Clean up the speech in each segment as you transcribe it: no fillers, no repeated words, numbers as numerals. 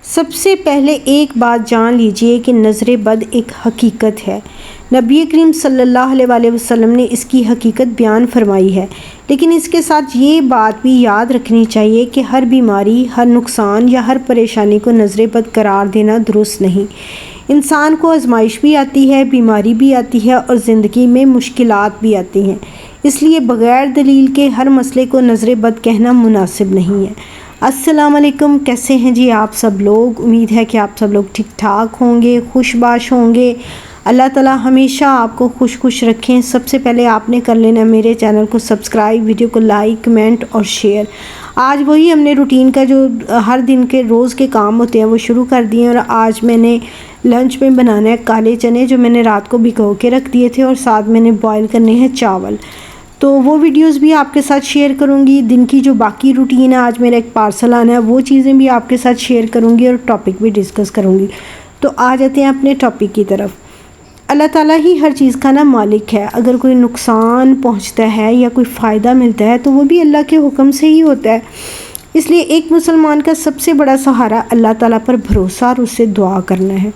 سب سے پہلے ایک بات جان لیجئے کہ نظر بد ایک حقیقت ہے۔ نبی کریم صلی اللہ علیہ وآلہ وسلم نے اس کی حقیقت بیان فرمائی ہے، لیکن اس کے ساتھ یہ بات بھی یاد رکھنی چاہیے کہ ہر بیماری، ہر نقصان یا ہر پریشانی کو نظر بد قرار دینا درست نہیں۔ انسان کو آزمائش بھی آتی ہے، بیماری بھی آتی ہے اور زندگی میں مشکلات بھی آتی ہیں، اس لیے بغیر دلیل کے ہر مسئلے کو نظر بد کہنا مناسب نہیں ہے۔ السلام علیکم، کیسے ہیں جی آپ سب لوگ؟ امید ہے کہ آپ سب لوگ ٹھیک ٹھاک ہوں گے، خوش باش ہوں گے۔ اللہ تعالیٰ ہمیشہ آپ کو خوش رکھیں۔ سب سے پہلے آپ نے کر لینا میرے چینل کو سبسکرائب، ویڈیو کو لائک، کمنٹ اور شیئر۔ آج وہی ہم نے روٹین کا جو ہر دن کے روز کے کام ہوتے ہیں وہ شروع کر دیے ہیں، اور آج میں نے لنچ میں بنانا ہے کالے چنے جو میں نے رات کو بھگو کے رکھ دیے تھے، اور ساتھ میں نے بوائل کرنے ہیں چاول۔ تو وہ ویڈیوز بھی آپ کے ساتھ شیئر کروں گی۔ دن کی جو باقی روٹین ہے، آج میرا ایک پارسل آنا ہے، وہ چیزیں بھی آپ کے ساتھ شیئر کروں گی اور ٹاپک بھی ڈسکس کروں گی۔ تو آ جاتے ہیں اپنے ٹاپک کی طرف۔ اللہ تعالیٰ ہی ہر چیز کا مالک ہے۔ اگر کوئی نقصان پہنچتا ہے یا کوئی فائدہ ملتا ہے تو وہ بھی اللہ کے حکم سے ہی ہوتا ہے۔ اس لیے ایک مسلمان کا سب سے بڑا سہارا اللہ تعالیٰ پر بھروسہ اور اس سے دعا کرنا ہے۔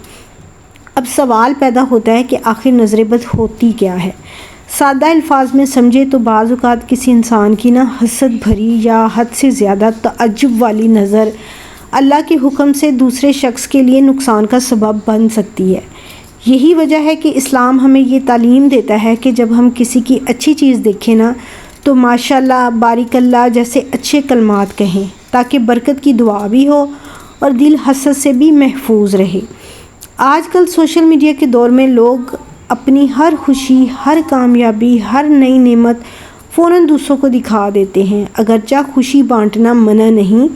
اب سوال پیدا ہوتا ہے کہ آخر نظر بد ہوتی کیا ہے؟ سادہ الفاظ میں سمجھے تو بعض اوقات کسی انسان کی حسد بھری یا حد سے زیادہ تعجب والی نظر اللہ کے حکم سے دوسرے شخص کے لیے نقصان کا سبب بن سکتی ہے۔ یہی وجہ ہے کہ اسلام ہمیں یہ تعلیم دیتا ہے کہ جب ہم کسی کی اچھی چیز دیکھیں تو ماشاءاللہ، بارک اللہ جیسے اچھے کلمات کہیں، تاکہ برکت کی دعا بھی ہو اور دل حسد سے بھی محفوظ رہے۔ آج کل سوشل میڈیا کے دور میں لوگ اپنی ہر خوشی، ہر کامیابی، ہر نئی نعمت فوراً دوسروں کو دکھا دیتے ہیں۔ اگرچہ خوشی بانٹنا منع نہیں،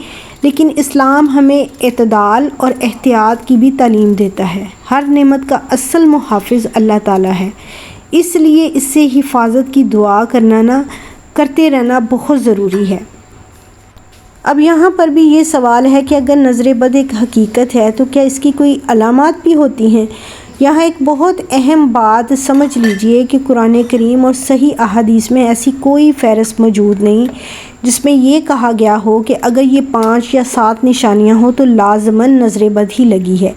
لیکن اسلام ہمیں اعتدال اور احتیاط کی بھی تعلیم دیتا ہے۔ ہر نعمت کا اصل محافظ اللہ تعالیٰ ہے، اس لیے اس سے حفاظت کی دعا کرتے رہنا بہت ضروری ہے۔ اب یہاں پر بھی یہ سوال ہے کہ اگر نظر بد ایک حقیقت ہے تو کیا اس کی کوئی علامات بھی ہوتی ہیں؟ یہاں ایک بہت اہم بات سمجھ لیجئے کہ قرآن کریم اور صحیح احادیث میں ایسی کوئی فہرست موجود نہیں جس میں یہ کہا گیا ہو کہ اگر یہ 5 یا 7 نشانیاں ہوں تو لازماً نظر بد ہی لگی ہے۔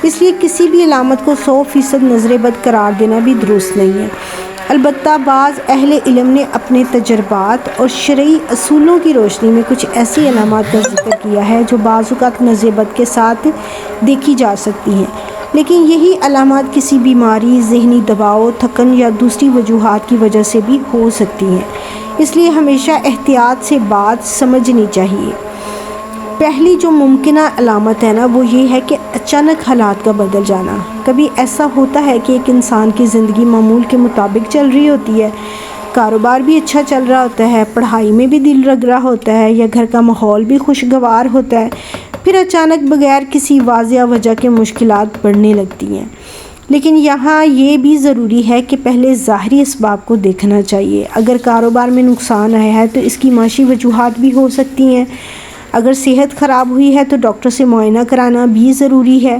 اس لیے کسی بھی علامت کو 100% نظر بد قرار دینا بھی درست نہیں ہے۔ البتہ بعض اہل علم نے اپنے تجربات اور شرعی اصولوں کی روشنی میں کچھ ایسی علامات کا ذکر کیا ہے جو بعض اوقات نظر بد کے ساتھ دیکھی جا سکتی ہیں، لیکن یہی علامات کسی بیماری، ذہنی دباؤ، تھکن یا دوسری وجوہات کی وجہ سے بھی ہو سکتی ہیں۔ اس لیے ہمیشہ احتیاط سے بات سمجھنی چاہیے۔ پہلی جو ممکنہ علامت ہے وہ یہ ہے کہ اچانک حالات کا بدل جانا۔ کبھی ایسا ہوتا ہے کہ ایک انسان کی زندگی معمول کے مطابق چل رہی ہوتی ہے، کاروبار بھی اچھا چل رہا ہوتا ہے، پڑھائی میں بھی دل لگ رہا ہوتا ہے، یا گھر کا ماحول بھی خوشگوار ہوتا ہے، پھر اچانک بغیر کسی واضح وجہ کے مشکلات بڑھنے لگتی ہیں۔ لیکن یہاں یہ بھی ضروری ہے کہ پہلے ظاہری اسباب کو دیکھنا چاہیے۔ اگر کاروبار میں نقصان آیا ہے تو اس کی معاشی وجوہات بھی ہو سکتی ہیں۔ اگر صحت خراب ہوئی ہے تو ڈاکٹر سے معائنہ کرانا بھی ضروری ہے۔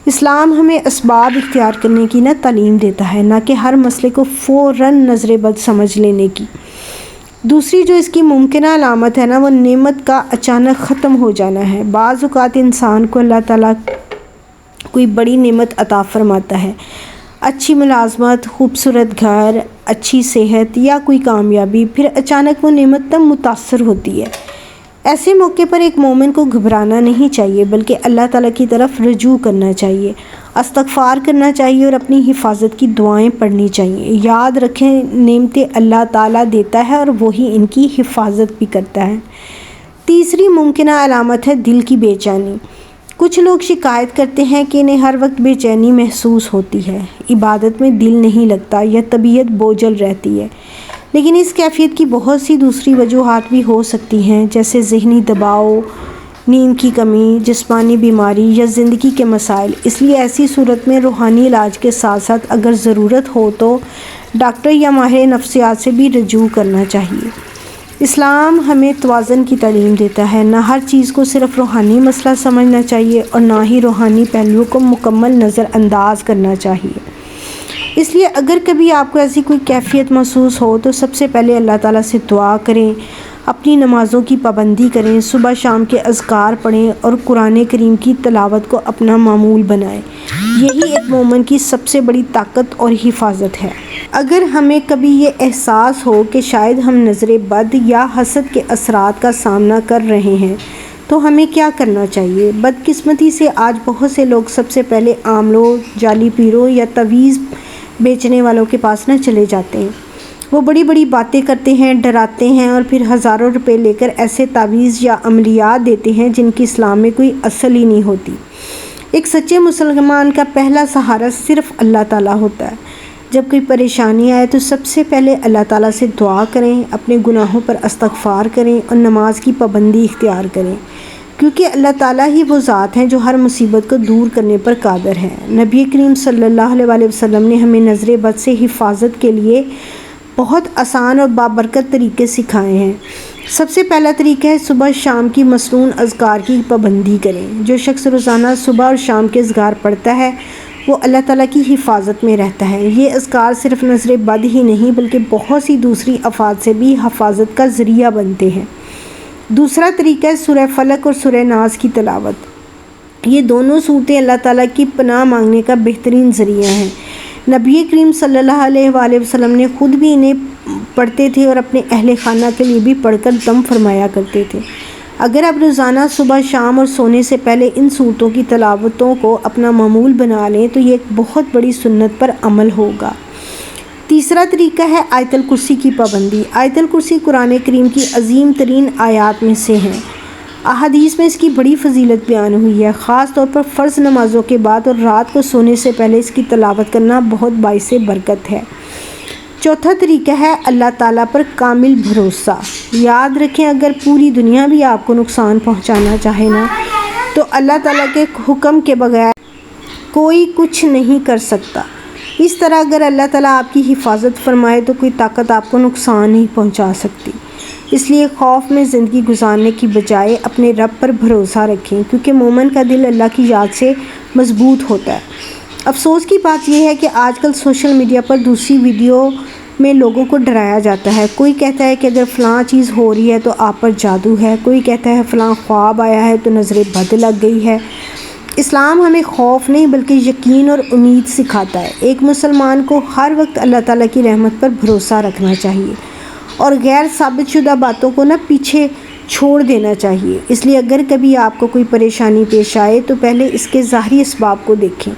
اسلام ہمیں اسباب اختیار کرنے کی تعلیم دیتا ہے، نہ کہ ہر مسئلے کو فوراً نظر بد سمجھ لینے کی۔ دوسری جو اس کی ممکنہ علامت ہے وہ نعمت کا اچانک ختم ہو جانا ہے۔ بعض اوقات انسان کو اللہ تعالیٰ کوئی بڑی نعمت عطا فرماتا ہے، اچھی ملازمت، خوبصورت گھر، اچھی صحت یا کوئی کامیابی، پھر اچانک وہ نعمت متاثر ہوتی ہے۔ ایسے موقع پر ایک مومن کو گھبرانا نہیں چاہیے، بلکہ اللہ تعالیٰ کی طرف رجوع کرنا چاہیے، استغفار کرنا چاہیے اور اپنی حفاظت کی دعائیں پڑھنی چاہیے۔ یاد رکھیں، نعمتیں اللہ تعالیٰ دیتا ہے اور وہی ان کی حفاظت بھی کرتا ہے۔ تیسری ممکنہ علامت ہے دل کی بے چینی۔ کچھ لوگ شکایت کرتے ہیں کہ انہیں ہر وقت بے چینی محسوس ہوتی ہے، عبادت میں دل نہیں لگتا یا طبیعت بوجھل رہتی ہے۔ لیکن اس کیفیت کی بہت سی دوسری وجوہات بھی ہو سکتی ہیں، جیسے ذہنی دباؤ، نیند کی کمی، جسمانی بیماری یا زندگی کے مسائل۔ اس لیے ایسی صورت میں روحانی علاج کے ساتھ ساتھ اگر ضرورت ہو تو ڈاکٹر یا ماہر نفسیات سے بھی رجوع کرنا چاہیے۔ اسلام ہمیں توازن کی تعلیم دیتا ہے، نہ ہر چیز کو صرف روحانی مسئلہ سمجھنا چاہیے اور نہ ہی روحانی پہلوؤں کو مکمل نظر انداز کرنا چاہیے۔ اس لیے اگر کبھی آپ کو ایسی کوئی کیفیت محسوس ہو تو سب سے پہلے اللہ تعالیٰ سے دعا کریں، اپنی نمازوں کی پابندی کریں، صبح شام کے اذکار پڑھیں اور قرآن کریم کی تلاوت کو اپنا معمول بنائیں۔ یہی ایک مومن کی سب سے بڑی طاقت اور حفاظت ہے۔ اگر ہمیں کبھی یہ احساس ہو کہ شاید ہم نظر بد یا حسد کے اثرات کا سامنا کر رہے ہیں تو ہمیں کیا کرنا چاہیے؟ بدقسمتی سے آج بہت سے لوگ سب سے پہلے عاملوں، جعلی پیروں یا تعویذ بیچنے والوں کے پاس چلے جاتے ہیں۔ وہ بڑی بڑی باتیں کرتے ہیں، ڈراتے ہیں اور پھر ہزاروں روپے لے کر ایسے تعویذ یا عملیات دیتے ہیں جن کی اسلام میں کوئی اصل ہی نہیں ہوتی۔ ایک سچے مسلمان کا پہلا سہارا صرف اللہ تعالیٰ ہوتا ہے۔ جب کوئی پریشانی آئے تو سب سے پہلے اللہ تعالیٰ سے دعا کریں، اپنے گناہوں پر استغفار کریں اور نماز کی پابندی اختیار کریں، کیونکہ اللہ تعالیٰ ہی وہ ذات ہیں جو ہر مصیبت کو دور کرنے پر قادر ہے۔ نبی کریم صلی اللہ علیہ وسلم نے ہمیں نظر بد سے حفاظت کے لیے بہت آسان اور بابرکت طریقے سکھائے ہیں۔ سب سے پہلا طریقہ ہے صبح شام کی مسنون اذکار کی پابندی کریں۔ جو شخص روزانہ صبح اور شام کے اذکار پڑھتا ہے وہ اللہ تعالیٰ کی حفاظت میں رہتا ہے۔ یہ اذکار صرف نظر بد ہی نہیں بلکہ بہت سی دوسری آفات سے بھی حفاظت کا ذریعہ بنتے ہیں۔ دوسرا طریقہ ہے سورہ فلق اور سورہ ناس کی تلاوت۔ یہ دونوں صورتیں اللہ تعالیٰ کی پناہ مانگنے کا بہترین ذریعہ ہیں۔ نبی کریم صلی اللہ علیہ وآلہ وسلم نے خود بھی انہیں پڑھتے تھے اور اپنے اہل خانہ کے لیے بھی پڑھ کر دم فرمایا کرتے تھے۔ اگر آپ روزانہ صبح شام اور سونے سے پہلے ان صورتوں کی تلاوتوں کو اپنا معمول بنا لیں تو یہ ایک بہت بڑی سنت پر عمل ہوگا۔ تیسرا طریقہ ہے آیت الکرسی کی پابندی۔ آیت الکرسی قرآن کریم کی عظیم ترین آیات میں سے ہیں۔ احادیث میں اس کی بڑی فضیلت بیان ہوئی ہے۔ خاص طور پر فرض نمازوں کے بعد اور رات کو سونے سے پہلے اس کی تلاوت کرنا بہت باعث برکت ہے۔ چوتھا طریقہ ہے اللہ تعالیٰ پر کامل بھروسہ۔ یاد رکھیں اگر پوری دنیا بھی آپ کو نقصان پہنچانا چاہے تو اللہ تعالیٰ کے حکم کے بغیر کوئی کچھ نہیں کر سکتا۔ اس طرح اگر اللہ تعالیٰ آپ کی حفاظت فرمائے تو کوئی طاقت آپ کو نقصان نہیں پہنچا سکتی۔ اس لیے خوف میں زندگی گزارنے کی بجائے اپنے رب پر بھروسہ رکھیں، کیونکہ مومن کا دل اللہ کی یاد سے مضبوط ہوتا ہے۔ افسوس کی بات یہ ہے کہ آج کل سوشل میڈیا پر دوسری ویڈیو میں لوگوں کو ڈرایا جاتا ہے۔ کوئی کہتا ہے کہ اگر فلاں چیز ہو رہی ہے تو آپ پر جادو ہے، کوئی کہتا ہے فلاں خواب آیا ہے تو نظر بد لگ گئی ہے۔ اسلام ہمیں خوف نہیں بلکہ یقین اور امید سکھاتا ہے۔ ایک مسلمان کو ہر وقت اللہ تعالیٰ کی رحمت پر بھروسہ رکھنا چاہیے اور غیر ثابت شدہ باتوں کو پیچھے چھوڑ دینا چاہیے۔ اس لیے اگر کبھی آپ کو کوئی پریشانی پیش آئے تو پہلے اس کے ظاہری اسباب کو دیکھیں،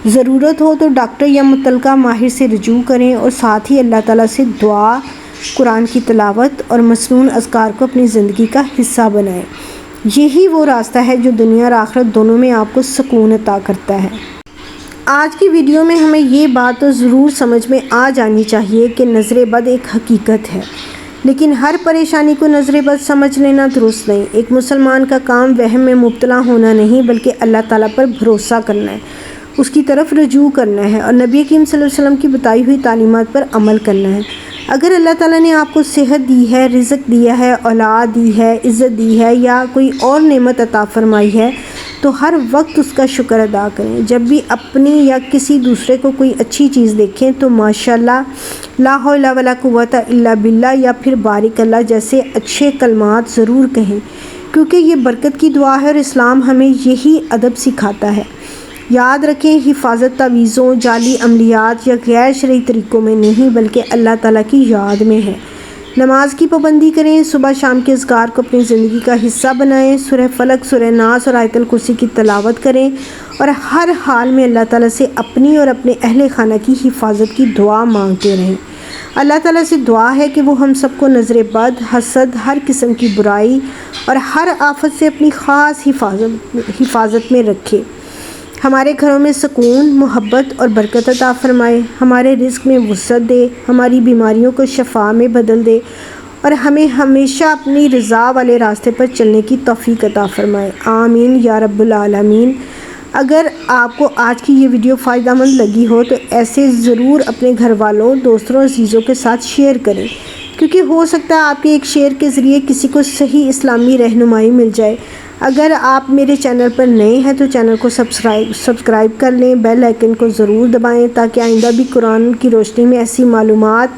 ضرورت ہو تو ڈاکٹر یا متعلقہ ماہر سے رجوع کریں اور ساتھ ہی اللہ تعالیٰ سے دعا، قرآن کی تلاوت اور مسنون اذکار کو اپنی زندگی کا حصہ بنائیں۔ یہی وہ راستہ ہے جو دنیا اور آخرت دونوں میں آپ کو سکون عطا کرتا ہے۔ آج کی ویڈیو میں ہمیں یہ بات تو ضرور سمجھ میں آ جانی چاہیے کہ نظر بد ایک حقیقت ہے، لیکن ہر پریشانی کو نظر بد سمجھ لینا درست نہیں۔ ایک مسلمان کا کام وہم میں مبتلا ہونا نہیں بلکہ اللہ تعالیٰ پر بھروسہ کرنا ہے، اس کی طرف رجوع کرنا ہے اور نبی کریم صلی اللہ علیہ وسلم کی بتائی ہوئی تعلیمات پر عمل کرنا ہے۔ اگر اللہ تعالیٰ نے آپ کو صحت دی ہے، رزق دیا ہے، اولاد دی ہے، عزت دی ہے یا کوئی اور نعمت عطا فرمائی ہے تو ہر وقت اس کا شکر ادا کریں۔ جب بھی اپنی یا کسی دوسرے کو کوئی اچھی چیز دیکھیں تو ماشاءاللہ، لا حول ولا قوت الا باللہ یا پھر بارک اللہ جیسے اچھے کلمات ضرور کہیں، کیونکہ یہ برکت کی دعا ہے اور اسلام ہمیں یہی ادب سکھاتا ہے۔ یاد رکھیں حفاظت تعویذوں، جعلی عملیات یا غیر شرعی طریقوں میں نہیں بلکہ اللہ تعالیٰ کی یاد میں ہے۔ نماز کی پابندی کریں، صبح شام کے اذکار کو اپنی زندگی کا حصہ بنائیں، سورہ فلق، سورہ ناس اور آیت الکرسی کی تلاوت کریں اور ہر حال میں اللہ تعالیٰ سے اپنی اور اپنے اہل خانہ کی حفاظت کی دعا مانگتے رہیں۔ اللہ تعالیٰ سے دعا ہے کہ وہ ہم سب کو نظر بد، حسد، ہر قسم کی برائی اور ہر آفت سے اپنی خاص حفاظت میں رکھے، ہمارے گھروں میں سکون، محبت اور برکت عطا فرمائے، ہمارے رزق میں وسعت دے، ہماری بیماریوں کو شفا میں بدل دے اور ہمیں ہمیشہ اپنی رضا والے راستے پر چلنے کی توفیق عطا فرمائے۔ آمین یا رب العالمین۔ اگر آپ کو آج کی یہ ویڈیو فائدہ مند لگی ہو تو ایسے ضرور اپنے گھر والوں، دوستوں اور عزیزوں کے ساتھ شیئر کریں، کیونکہ ہو سکتا ہے آپ کے ایک شیئر کے ذریعے کسی کو صحیح اسلامی رہنمائی مل جائے۔ اگر آپ میرے چینل پر نئے ہیں تو چینل کو سبسکرائب کر لیں، بیل آئیکن کو ضرور دبائیں تاکہ آئندہ بھی قرآن کی روشنی میں ایسی معلومات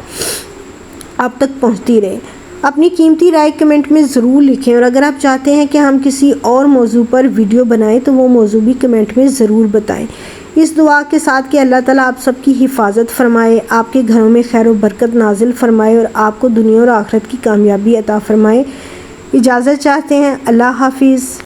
آپ تک پہنچتی رہے۔ اپنی قیمتی رائے کمنٹ میں ضرور لکھیں، اور اگر آپ چاہتے ہیں کہ ہم کسی اور موضوع پر ویڈیو بنائیں تو وہ موضوع بھی کمنٹ میں ضرور بتائیں۔ اس دعا کے ساتھ کہ اللہ تعالیٰ آپ سب کی حفاظت فرمائے، آپ کے گھروں میں خیر و برکت نازل فرمائے اور آپ کو دنیا اور آخرت کی کامیابی عطا فرمائے، اجازت چاہتے ہیں۔ اللہ حافظ۔